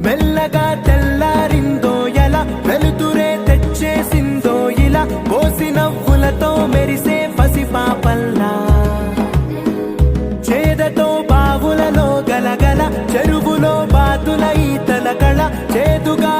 మెల్లగా తెల్లారిందో ఎలా వెలుతురే తెచ్చేసిందో ఇలా కోసి నవ్వులతో మెరిసే పసిపాపల్లా చేదతో బావులలో గలగల చెరువులో బాతుల ఈతల కళ చేదుగా